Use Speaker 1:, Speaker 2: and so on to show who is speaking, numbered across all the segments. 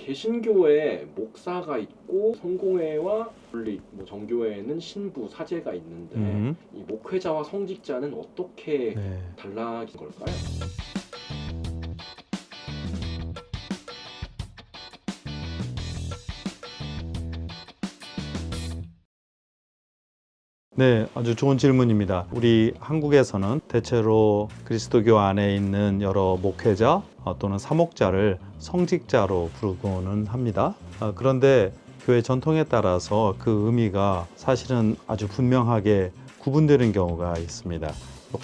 Speaker 1: 개신교에 목사가 있고 성공회와 분리, 정교회에는 신부, 사제가 있는데 이 목회자와 성직자는 어떻게 달라진 걸까요?
Speaker 2: 네, 아주 좋은 질문입니다. 우리 한국에서는 대체로 그리스도교 안에 있는 여러 목회자 또는 사목자를 성직자로 부르고는 합니다. 그런데 교회 전통에 따라서 그 의미가 사실은 아주 분명하게 구분되는 경우가 있습니다.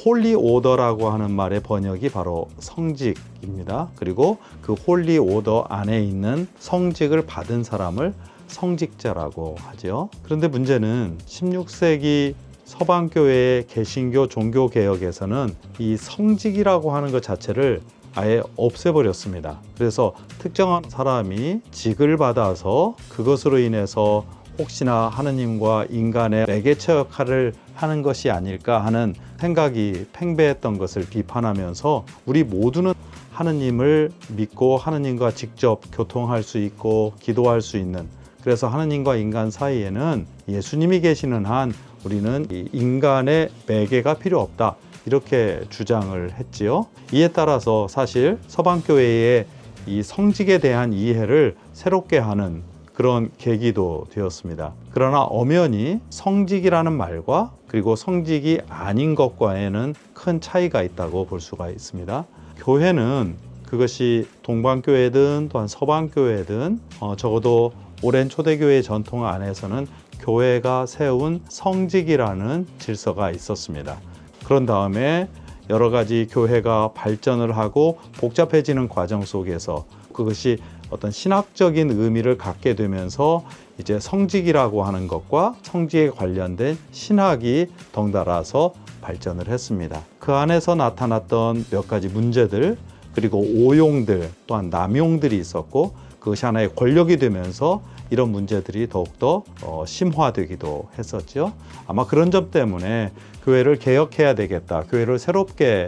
Speaker 2: 홀리 오더라고 하는 말의 번역이 바로 성직입니다. 그리고 그 홀리 오더 안에 있는 성직을 받은 사람을 성직자라고 하죠. 그런데 문제는 16세기 서방교회의 개신교 종교개혁에서는 이 성직이라고 하는 것 자체를 아예 없애버렸습니다. 그래서 특정한 사람이 직을 받아서 그것으로 인해서 혹시나 하느님과 인간의 매개체 역할을 하는 것이 아닐까 하는 생각이 팽배했던 것을 비판하면서 우리 모두는 하느님을 믿고 하느님과 직접 교통할 수 있고 기도할 수 있는, 그래서 하느님과 인간 사이에는 예수님이 계시는 한 우리는 인간의 매개가 필요 없다, 이렇게 주장을 했지요. 이에 따라서 사실 서방교회의 이 성직에 대한 이해를 새롭게 하는 그런 계기도 되었습니다. 그러나 엄연히 성직이라는 말과 그리고 성직이 아닌 것과에는 큰 차이가 있다고 볼 수가 있습니다. 교회는 그것이 동방교회든 또한 서방교회든 적어도 오랜 초대교회 전통 안에서는 교회가 세운 성직이라는 질서가 있었습니다. 그런 다음에 여러 가지 교회가 발전을 하고 복잡해지는 과정 속에서 그것이 어떤 신학적인 의미를 갖게 되면서 이제 성직이라고 하는 것과 성직에 관련된 신학이 덩달아서 발전을 했습니다. 그 안에서 나타났던 몇 가지 문제들, 그리고 오용들, 또한 남용들이 있었고, 그것이 하나의 권력이 되면서 이런 문제들이 더욱더 심화되기도 했었죠. 아마 그런 점 때문에 교회를 개혁해야 되겠다, 교회를 새롭게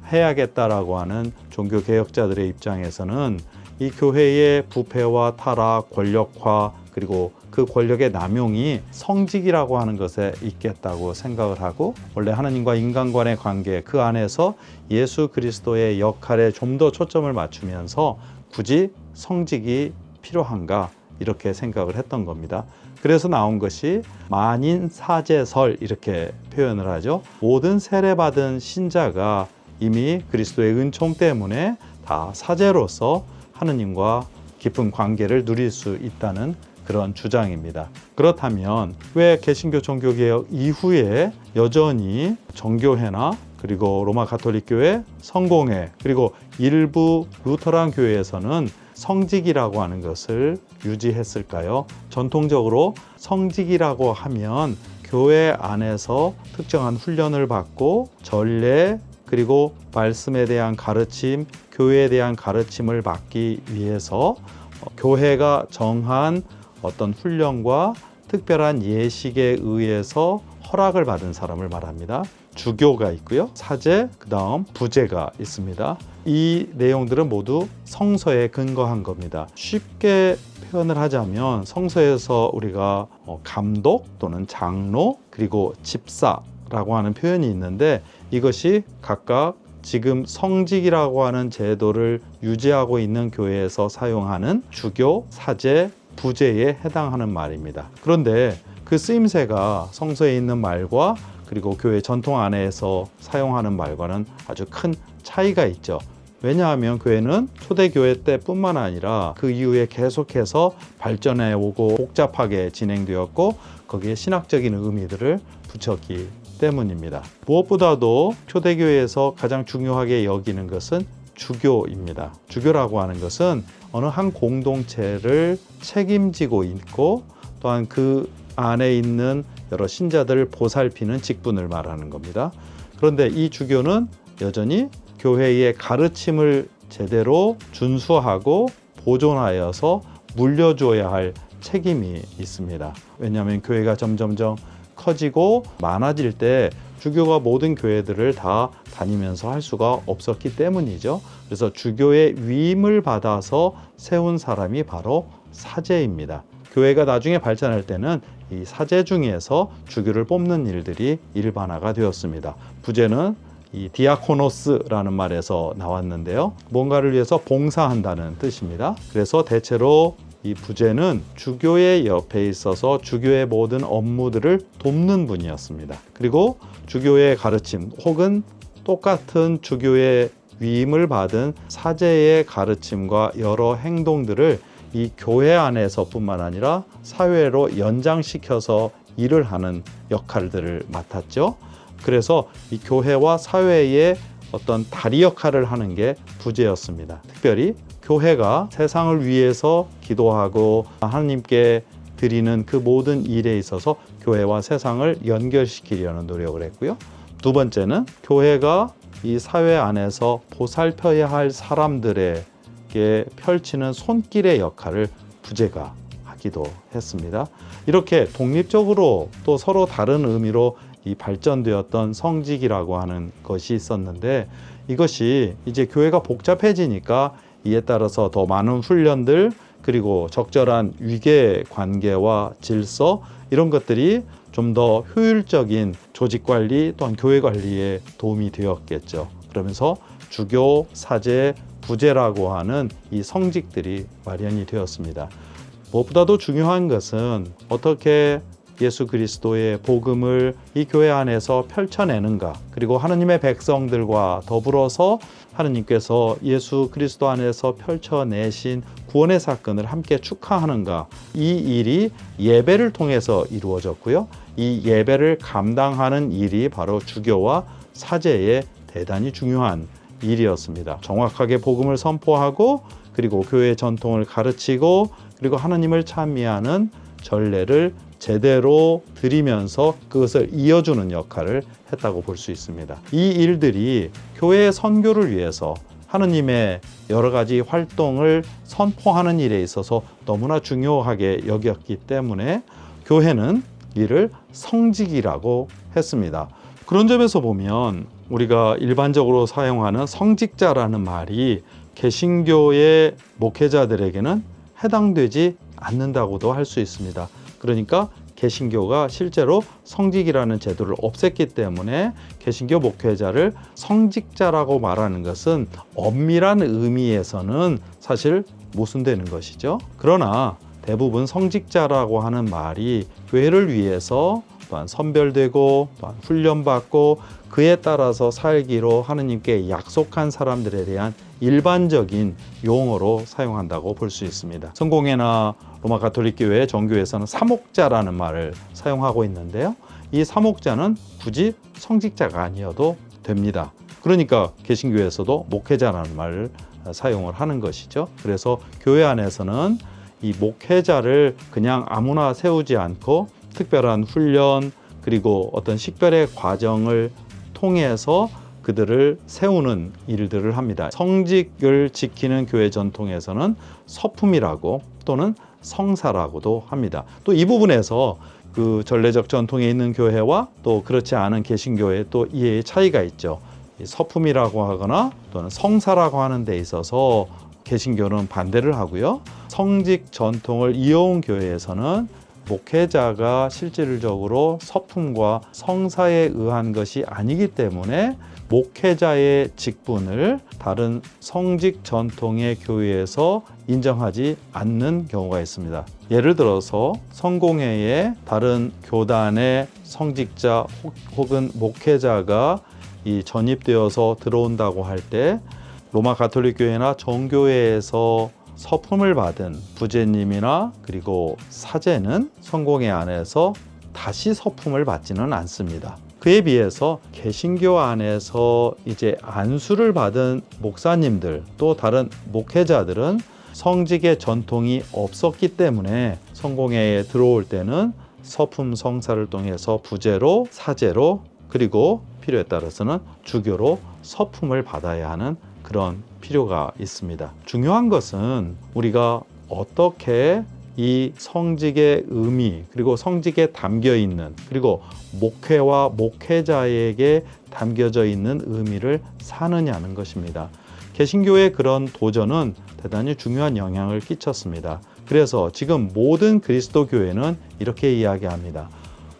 Speaker 2: 해야겠다라고 하는 종교개혁자들의 입장에서는 이 교회의 부패와 타락, 권력화, 그리고 그 권력의 남용이 성직이라고 하는 것에 있겠다고 생각을 하고, 원래 하나님과 인간 간의 관계, 그 안에서 예수 그리스도의 역할에 좀 더 초점을 맞추면서 굳이 성직이 필요한가, 이렇게 생각을 했던 겁니다. 그래서 나온 것이 만인사제설, 이렇게 표현을 하죠. 모든 세례받은 신자가 이미 그리스도의 은총 때문에 다 사제로서 하느님과 깊은 관계를 누릴 수 있다는 그런 주장입니다. 그렇다면 왜 개신교 종교개혁 이후에 여전히 정교회나 그리고 로마 가톨릭 교회, 성공회, 그리고 일부 루터란 교회에서는 성직이라고 하는 것을 유지했을까요? 전통적으로 성직이라고 하면 교회 안에서 특정한 훈련을 받고 전례, 그리고 말씀에 대한 가르침, 교회에 대한 가르침을 받기 위해서 교회가 정한 어떤 훈련과 특별한 예식에 의해서 허락을 받은 사람을 말합니다. 주교가 있고요, 사제, 그 다음 부제가 있습니다. 이 내용들은 모두 성서에 근거한 겁니다. 쉽게 표현을 하자면 성서에서 우리가 감독 또는 장로, 그리고 집사라고 하는 표현이 있는데, 이것이 각각 지금 성직이라고 하는 제도를 유지하고 있는 교회에서 사용하는 주교, 사제, 부제에 해당하는 말입니다. 그런데 그 쓰임새가 성서에 있는 말과 그리고 교회 전통 안에서 사용하는 말과는 아주 큰 차이가 있죠. 왜냐하면 교회는 초대교회 때뿐만 아니라 그 이후에 계속해서 발전해 오고 복잡하게 진행되었고, 거기에 신학적인 의미들을 붙였기 때문입니다. 무엇보다도 초대교회에서 가장 중요하게 여기는 것은 주교입니다. 주교라고 하는 것은 어느 한 공동체를 책임지고 있고, 또한 그 안에 있는 여러 신자들을 보살피는 직분을 말하는 겁니다. 그런데 이 주교는 여전히 교회의 가르침을 제대로 준수하고 보존하여서 물려줘야 할 책임이 있습니다. 왜냐하면 교회가 점점점 커지고 많아질 때 주교가 모든 교회들을 다 다니면서 할 수가 없었기 때문이죠. 그래서 주교의 위임을 받아서 세운 사람이 바로 사제입니다. 교회가 나중에 발전할 때는 이 사제 중에서 주교를 뽑는 일들이 일반화가 되었습니다. 부제는 이 디아코노스라는 말에서 나왔는데요. 뭔가를 위해서 봉사한다는 뜻입니다. 그래서 대체로 이 부제는 주교의 옆에 있어서 주교의 모든 업무들을 돕는 분이었습니다. 그리고 주교의 가르침 혹은 똑같은 주교의 위임을 받은 사제의 가르침과 여러 행동들을 이 교회 안에서뿐만 아니라 사회로 연장시켜서 일을 하는 역할들을 맡았죠. 그래서 이 교회와 사회의 어떤 다리 역할을 하는 게 부제였습니다. 특별히 교회가 세상을 위해서 기도하고 하나님께 드리는 그 모든 일에 있어서 교회와 세상을 연결시키려는 노력을 했고요. 두 번째는 교회가 이 사회 안에서 보살펴야 할 사람들에게 펼치는 손길의 역할을 부제가 하기도 했습니다. 이렇게 독립적으로 또 서로 다른 의미로 이 발전되었던 성직이라고 하는 것이 있었는데, 이것이 이제 교회가 복잡해지니까 이에 따라서 더 많은 훈련들, 그리고 적절한 위계 관계와 질서, 이런 것들이 좀 더 효율적인 조직 관리 또한 교회 관리에 도움이 되었겠죠. 그러면서 주교, 사제, 부제라고 하는 이 성직들이 마련이 되었습니다. 무엇보다도 중요한 것은 어떻게 예수 그리스도의 복음을 이 교회 안에서 펼쳐내는가, 그리고 하느님의 백성들과 더불어서 하느님께서 예수 그리스도 안에서 펼쳐내신 구원의 사건을 함께 축하하는가, 이 일이 예배를 통해서 이루어졌고요. 이 예배를 감당하는 일이 바로 주교와 사제의 대단히 중요한 일이었습니다. 정확하게 복음을 선포하고, 그리고 교회의 전통을 가르치고, 그리고 하느님을 찬미하는 전례를 제대로 드리면서 그것을 이어주는 역할을 했다고 볼 수 있습니다. 이 일들이 교회의 선교를 위해서 하느님의 여러 가지 활동을 선포하는 일에 있어서 너무나 중요하게 여겼기 때문에 교회는 이를 성직이라고 했습니다. 그런 점에서 보면 우리가 일반적으로 사용하는 성직자라는 말이 개신교의 목회자들에게는 해당되지 않는다고도 할 수 있습니다. 그러니까 개신교가 실제로 성직이라는 제도를 없앴기 때문에 개신교 목회자를 성직자라고 말하는 것은 엄밀한 의미에서는 사실 모순되는 것이죠. 그러나 대부분 성직자라고 하는 말이 교회를 위해서 또한 선별되고 또한 훈련받고 그에 따라서 살기로 하느님께 약속한 사람들에 대한 일반적인 용어로 사용한다고 볼 수 있습니다. 성공회나 로마 가톨릭 교회 정교에서는 사목자라는 말을 사용하고 있는데요. 이 사목자는 굳이 성직자가 아니어도 됩니다. 그러니까 개신교에서도 목회자라는 말을 사용을 하는 것이죠. 그래서 교회 안에서는 이 목회자를 그냥 아무나 세우지 않고 특별한 훈련, 그리고 어떤 식별의 과정을 통해서 그들을 세우는 일들을 합니다. 성직을 지키는 교회 전통에서는 서품이라고 또는 성사라고도 합니다. 또 이 부분에서 그 전례적 전통에 있는 교회와 또 그렇지 않은 개신교회 또 이해의 차이가 있죠. 서품이라고 하거나 또는 성사라고 하는 데 있어서 개신교는 반대를 하고요. 성직 전통을 이어온 교회에서는 목회자가 실질적으로 서품과 성사에 의한 것이 아니기 때문에 목회자의 직분을 다른 성직 전통의 교회에서 인정하지 않는 경우가 있습니다. 예를 들어서 성공회의 다른 교단의 성직자 혹은 목회자가 이 전입되어서 들어온다고 할 때 로마 가톨릭 교회나 정교회에서 서품을 받은 부제님이나 그리고 사제는 성공회 안에서 다시 서품을 받지는 않습니다. 그에 비해서 개신교 안에서 이제 안수를 받은 목사님들 또 다른 목회자들은 성직의 전통이 없었기 때문에 성공회에 들어올 때는 서품 성사를 통해서 부제로, 사제로, 그리고 필요에 따라서는 주교로 서품을 받아야 하는 그런 필요가 있습니다. 중요한 것은 우리가 어떻게 이 성직의 의미, 그리고 성직에 담겨 있는, 그리고 목회와 목회자에게 담겨져 있는 의미를 사느냐는 것입니다. 개신교의 그런 도전은 대단히 중요한 영향을 끼쳤습니다. 그래서 지금 모든 그리스도 교회는 이렇게 이야기합니다.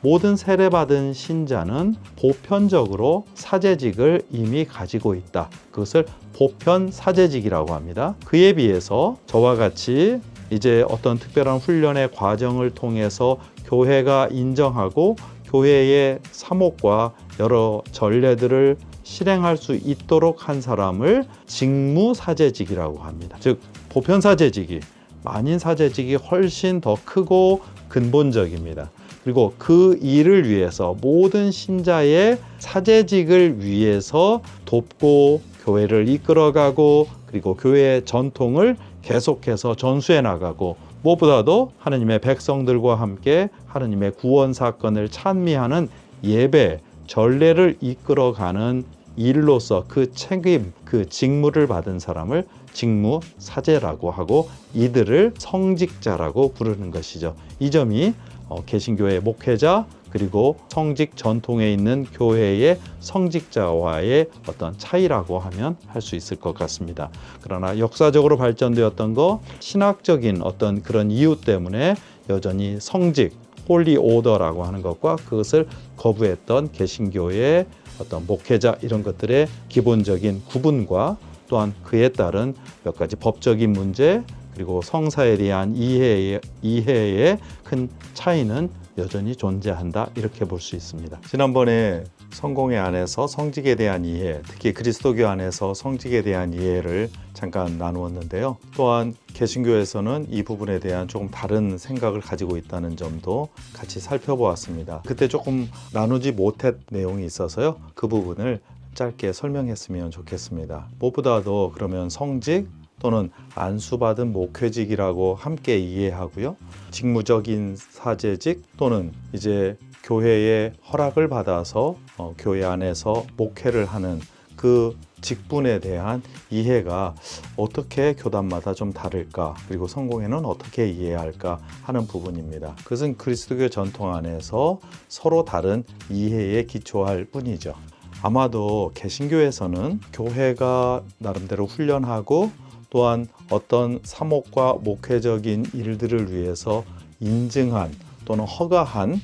Speaker 2: 모든 세례받은 신자는 보편적으로 사제직을 이미 가지고 있다. 그것을 보편 사제직이라고 합니다. 그에 비해서 저와 같이 이제 어떤 특별한 훈련의 과정을 통해서 교회가 인정하고 교회의 사목과 여러 전례들을 실행할 수 있도록 한 사람을 직무사제직이라고 합니다. 즉 보편사제직이 만인사제직이 훨씬 더 크고 근본적입니다. 그리고 그 일을 위해서 모든 신자의 사제직을 위해서 돕고 교회를 이끌어가고 그리고 교회의 전통을 계속해서 전수해 나가고 무엇보다도 하느님의 백성들과 함께 하느님의 구원 사건을 찬미하는 예배, 전례를 이끌어가는 일로서 그 책임, 그 직무를 받은 사람을 직무사제라고 하고 이들을 성직자라고 부르는 것이죠. 이 점이 개신교의 목회자 그리고 성직 전통에 있는 교회의 성직자와의 어떤 차이라고 하면 할 수 있을 것 같습니다. 그러나 역사적으로 발전되었던 거, 신학적인 어떤 그런 이유 때문에 여전히 성직, 홀리 오더라고 하는 것과 그것을 거부했던 개신교의 어떤 목회자 이런 것들의 기본적인 구분과 또한 그에 따른 몇 가지 법적인 문제 그리고 성사에 대한 이해의 큰 차이는 여전히 존재한다 이렇게 볼 수 있습니다. 지난번에 성공회 안에서 성직에 대한 이해, 특히 그리스도교 안에서 성직에 대한 이해를 잠깐 나누었는데요. 또한 개신교에서는 이 부분에 대한 조금 다른 생각을 가지고 있다는 점도 같이 살펴보았습니다. 그때 조금 나누지 못한 내용이 있어서요. 그 부분을 짧게 설명했으면 좋겠습니다. 무엇보다도 그러면 성직 또는 안수받은 목회직이라고 함께 이해하고요. 직무적인 사제직 또는 이제 교회의 허락을 받아서 교회 안에서 목회를 하는 그 직분에 대한 이해가 어떻게 교단마다 좀 다를까, 그리고 성공회는 어떻게 이해해야 할까 하는 부분입니다. 그것은 그리스도교 전통 안에서 서로 다른 이해에 기초할 뿐이죠. 아마도 개신교에서는 교회가 나름대로 훈련하고 또한 어떤 사목과 목회적인 일들을 위해서 인증한 또는 허가한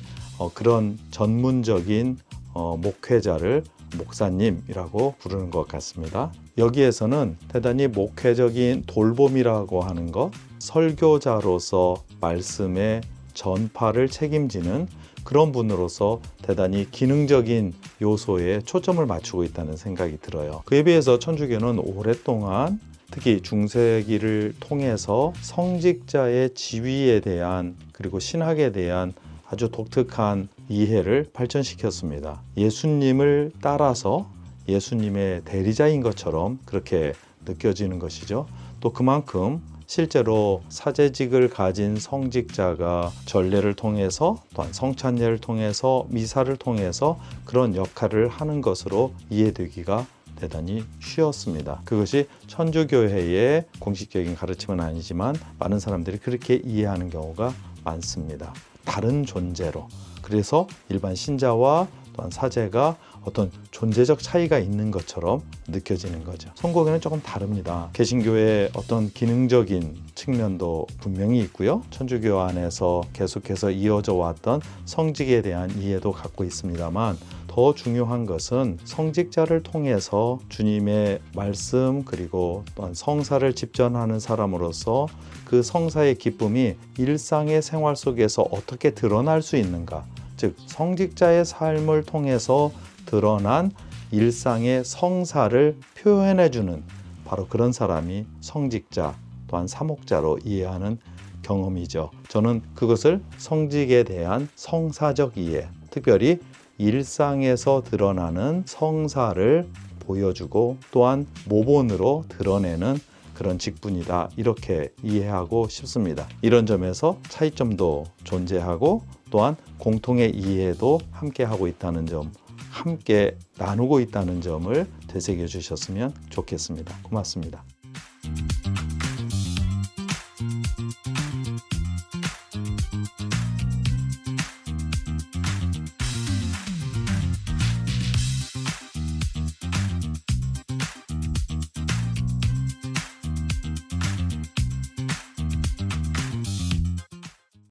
Speaker 2: 그런 전문적인 목회자를 목사님이라고 부르는 것 같습니다. 여기에서는 대단히 목회적인 돌봄이라고 하는 것, 설교자로서 말씀의 전파를 책임지는 그런 분으로서 대단히 기능적인 요소에 초점을 맞추고 있다는 생각이 들어요. 그에 비해서 천주교는 오랫동안 특히 중세기를 통해서 성직자의 지위에 대한 그리고 신학에 대한 아주 독특한 이해를 발전시켰습니다. 예수님을 따라서 예수님의 대리자인 것처럼 그렇게 느껴지는 것이죠. 또 그만큼 실제로 사제직을 가진 성직자가 전례를 통해서 또한 성찬례를 통해서 미사를 통해서 그런 역할을 하는 것으로 이해되기가 대단히 쉬웠습니다. 그것이 천주교회의 공식적인 가르침은 아니지만 많은 사람들이 그렇게 이해하는 경우가 많습니다. 다른 존재로. 그래서 일반 신자와 또한 사제가 어떤 존재적 차이가 있는 것처럼 느껴지는 거죠. 성공회는 조금 다릅니다. 개신교의 어떤 기능적인 측면도 분명히 있고요. 천주교 안에서 계속해서 이어져 왔던 성직에 대한 이해도 갖고 있습니다만 더 중요한 것은 성직자를 통해서 주님의 말씀 그리고 또한 성사를 집전하는 사람으로서 그 성사의 기쁨이 일상의 생활 속에서 어떻게 드러날 수 있는가, 즉 성직자의 삶을 통해서 드러난 일상의 성사를 표현해주는 바로 그런 사람이 성직자 또한 사목자로 이해하는 경험이죠. 저는 그것을 성직에 대한 성사적 이해, 특별히 일상에서 드러나는 성사를 보여주고 또한 모본으로 드러내는 그런 직분이다 이렇게 이해하고 싶습니다. 이런 점에서 차이점도 존재하고 또한 공통의 이해도 함께 하고 있다는 점, 함께 나누고 있다는 점을 되새겨 주셨으면 좋겠습니다. 고맙습니다.